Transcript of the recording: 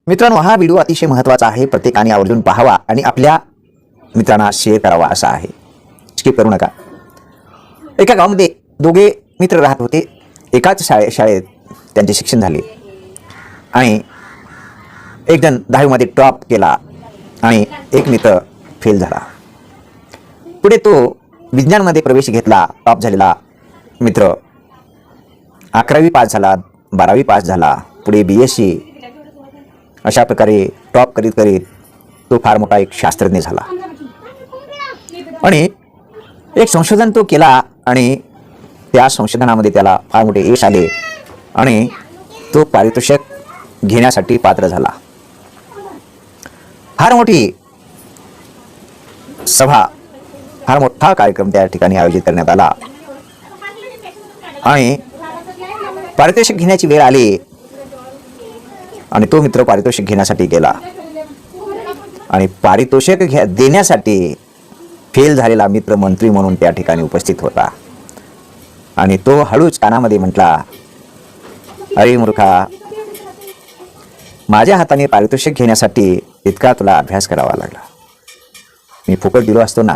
मित्रांनो, हा व्हिडिओ अतिशय महत्त्वाचा आहे. प्रत्येकाने आवर्जून पाहावा आणि आपल्या मित्रांना शेअर करावा असा आहे. स्किप करू नका. एका गावामध्ये दोघे मित्र राहत होते. एकाच शाळेत त्यांचे शिक्षण झाले आणि एक जण 10वी मध्ये टॉप केला आणि एक मित्र फेल झाला. पुढे तो विज्ञानमध्ये प्रवेश घेतला. टॉप झालेला मित्र 11वी पास झाला, 12वी पास झाला, पुढे BSc अशा प्रकारे टॉप करीत करीत तो फार मोठा एक शास्त्रज्ञ झाला आणि एक संशोधन तो केला आणि त्या संशोधनामध्ये त्याला फार मोठे यश आले आणि तो पारितोषिक घेण्यासाठी पात्र झाला. फार मोठी सभा, फार मोठा कार्यक्रम त्या ठिकाणी आयोजित करण्यात आला आणि पारितोषिक घेण्याची वेळ आली आणि तो मित्र पारितोषिक घेण्यासाठी गेला आणि पारितोषिक देण्यासाठी फेल झालेला मित्र मंत्री म्हणून त्या ठिकाणी उपस्थित होता आणि तो हळूच कानामध्ये म्हटला, अरे मूर्खा, माझ्या हाताने पारितोषिक घेण्यासाठी इतका तुला अभ्यास करावा लागला. मी फुकट दिलो असतो ना.